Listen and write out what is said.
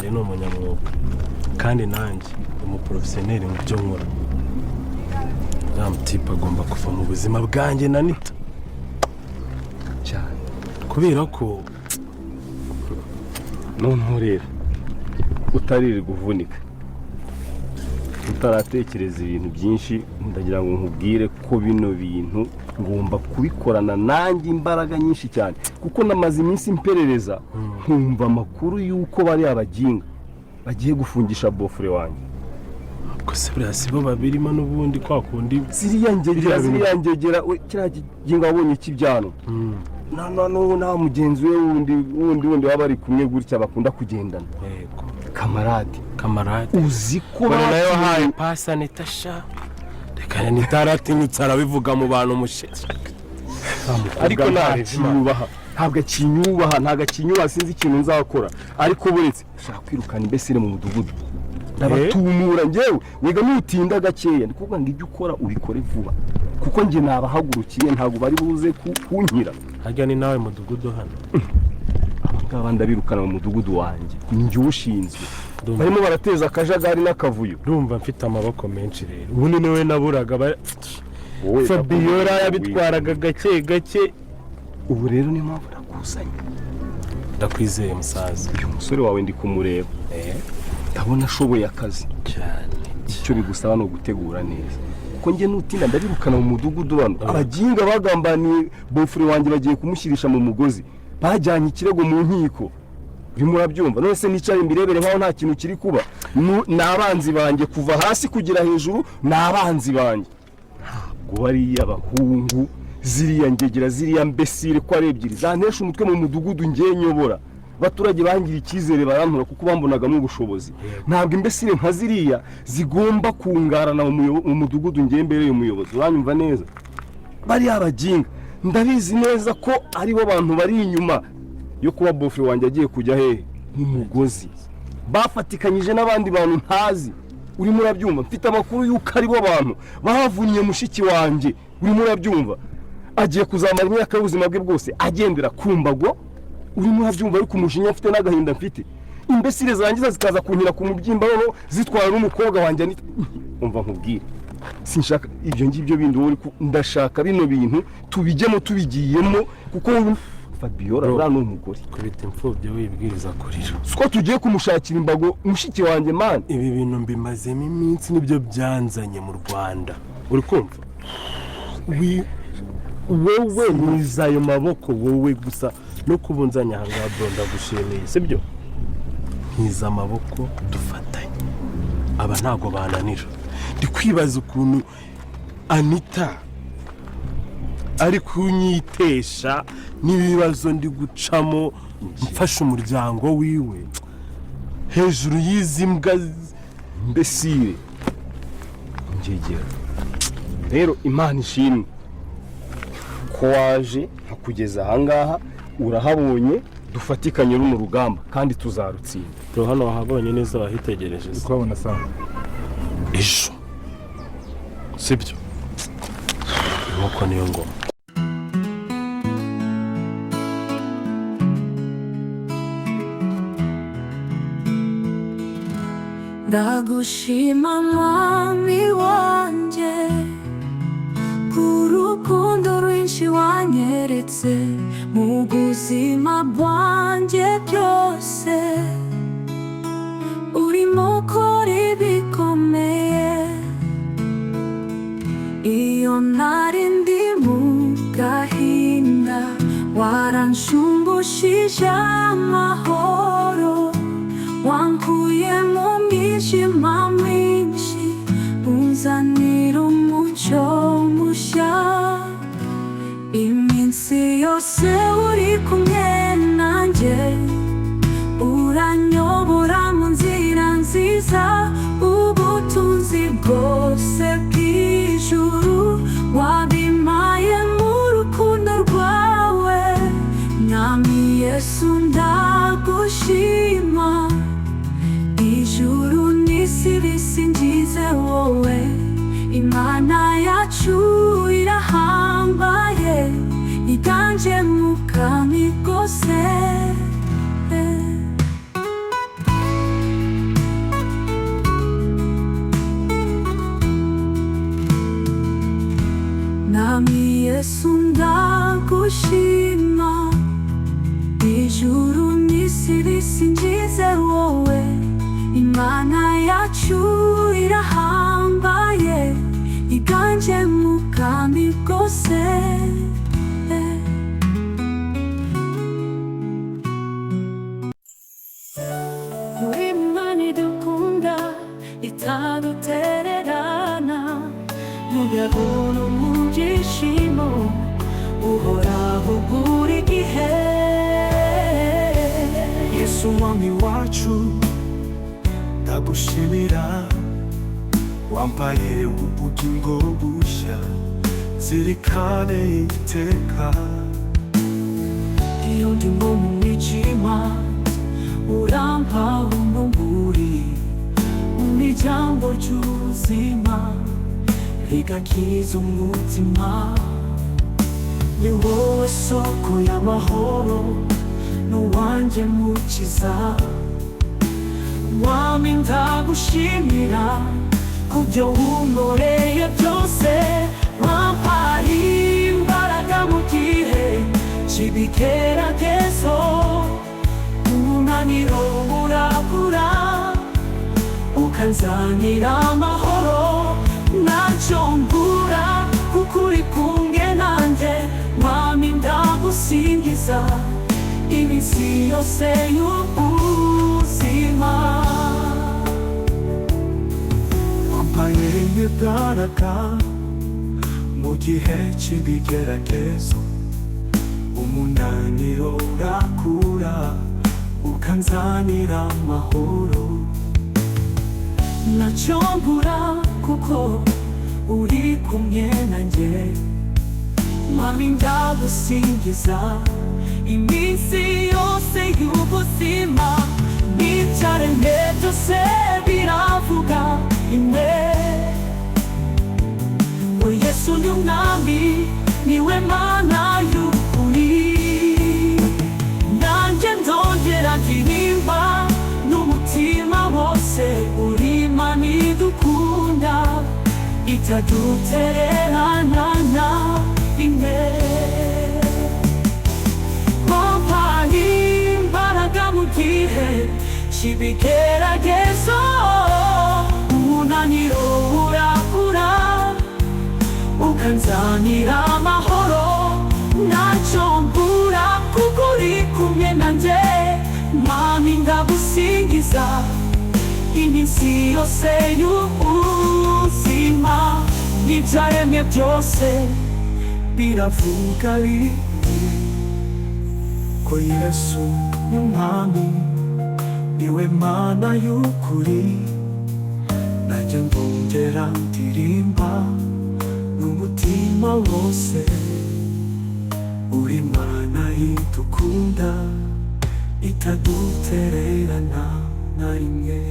wanjye ni umunyamwuga kandi nanjye umuprofesiyoneri mu byo nkora. ya mutipe agomba kuva mu buzima bwanjye na Nita cyane, kubera ko noneho rero utariri kuvunika, utaratekereza ibintu byinshi, ndagira ngo nkubwire ko bino bintu ngomba kubikorana nanjye imbaraga nyinshi cyane, kuko namaze iminsi imperereza nkumva amakuru y'uko bari abaginga bagiye gufungisha bofure wanjye. Kose buriya sibo babirimo n'ubundi kwa kundi ziriya ngegera kiriya ginga wabonye ikibyano nta mugenzi we wundi waba ari kumwe gutya bakunda kugendana. Yego kamarade uzi ko nayo haye pasa Nitasha reka nitaratinutse arabivuga mu bantu mushetse, ariko ntabwo akinyubaha sinzi ikintu nzakora, ariko buretse shaka kwirukana imbesire mu mudugudu ndabatumura njyewe wega nutinda gakeya ndikuvuga ngo ibyo ukora ubikore vuba, kuko nge nabahagurukiye ntabwo bari buze kunkira. Hajya ni nawe mudugudu hano abangaba ndabirukana mu mudugudu wanjye, njye ushinzwe. Barimo barateza akajagari n'akavuyo. Ndumva mfite amaboko menshi rero, ubundi niwe naburaga Fabiola yabitwaraga gake. Ubu rero ni mpamvu nakuzanye. Ndakwizeye musaza, uyu musore wawe ndi kumureba ndabona ashoboye akazi cyane. Icyo bigusaba no gutegura neza, kuko nge nutinda ndabirukana mu mudugudu hano. Abaginga bagambaniye bofure wanjye bagiye kumushyirisha mu mugozi, bajyanye ikirego mu nkiko. Urimo urabyumva? None se nicare mbirebere nkaho nta kintu kiri kuba? N'abanzi banjye kuva hasi kugira hejuru, n'abanzi banjye. Ntabwo bari abahungu ziriya ngegera ziriya mbesire ko ari ebyiri zantesha umutwe mu mudugudu ngiye nyobora. Abaturage bangira icyizere barantura kuko bambonagamo ubushobozi. Ntabwo imbesire nka ziriya zigomba kungarana mu mudugudu ngiye mbere umuyobozi. Uranyumva neza? Bari abaginga ndabizi neza ko ari bo bantu bari inyuma yo kuba bofure wanjye agiye kujya hehe mu mugozi, bafatikanyije n'abandi bantu ntazi. Urimo urabyumva? Mfite amakuru y'uko ari bo bantu bahavunye mushiki wanjye. Urimo urabyumva? Agiye kuzamara imyaka y'ubuzima bwe bwose agendera kumbago. Urimo urabyumva? Ariko umujinya mfite n'agahinda mfite, imbesire zangiza zikaza kunkira ku mubyimba noneho zitwara n'umukobwa wanjye. Umva nkubwire, sinshaka ibyo ngibyo bindi wowe, ndashaka bino bintu tubijyemo tubigiyemo, kuko Fabiola ura n'umugore kubita imfubye wibwiriza kurira. Siko tugiye kumushakira imbago mushiki wanjye man. Ibi bintu mbimazemo iminsi nibyo byanzanye mu Rwanda. Uri kumva? Wowe nizayo maboko wowe gusa no kubunzanya hanga bronda gushimiye, sibyo? Nkiza amaboko dufatanye, aba ntago bananira. Ndi kwibaza ukuntu Anita ari kunyitesha n'ibibazo ndi gucamo mfasha umuryango wiwe hejuru y'izi mbwa mbesire ngegera. Rero Imana ishimwe ko waje nkakugeza ahangaha, urahabonye dufatikanye runo rugamba kandi tuzarutsinda. Bro hano wahabonye neza wahitegereje se? Ukabona sana ejo sibyo? Nuko niyo ngoma. Ndagushima mwami wanjye kurukundo rwinshi wanyeretse mu buzima bwanjye byose. Urimo ukora ibikomeye iyo nari ndi mu gahinda, waranshumbushyije amahoro, wankuye mu mwijima mwinshi unzanira umucyo mushya. Iminsi yose uri kumwe nanjye, uranyobora mu nzira nziza. Ubutunzi bwose bw'ijuru wabimaye mu rukundo rwawe. Mwami Yesu ndagushima, ijuru n'isi bisingize wowe. Imana yacu irahambaye, iganje mu bwami bwose. yesu ndagushima, ijuru n'isi bisingize wowe, imana yacu irahambaye, iganje mu bwami bwose. Muri Imana idukunda itadutererana, mu byago no mu byishimo uhoraho buri gihe. Yesu mwami wacu ndagushimira, wampaye ubugingo bushya, zirikane iteka. Iyo ndi mu mwijima urampa urumuri, mu ijambo ry'ubuzima rigakiza umutima. Ni wowe soko y'amahoro n'uwanjye mukiza, mwami ndagushimira kubyo unkoreye byose. Wampaye imbaraga mu gihe cy'ibigeragezo, umunaniro urabura ukanzanira amahoro. Ntacyo mbura kuko uri kumwe nanjye, mwami ndagusingiza iminsi yose y'ubuzima. Wampaye imbaraga mu gihe cy'ibigeragezo, umunaniro urakura ukanzanira amahoro. Ntacyo mbura kuko uri kumwe nanjye, mwami ndagusingiza iminsi yose y'ubuzima. N'ibyaremwe byose biravuga imwe, we Yesu ni umwami, niwe Mana y'ukuri. Nanjye ndongera ndirimba n'umutima wose, uri Imana idukunda itadutererana na rimwe. Wampaye imbaraga mu gihe cy'ibigeragezo, umunaniro urakura ukanzanira amahoro. Ntacyo mbura kuko uri kumwe nanjye, mwami ndagusingiza iminsi yose y'ubuzima. N'ibyaremwe byose biravuga biti ko Yesu ni umwami, niwe Mana y'ukuri. Nanjye ndongera ndirimba n'umutima wose, uri Imana idukunda itadutererana na rimwe.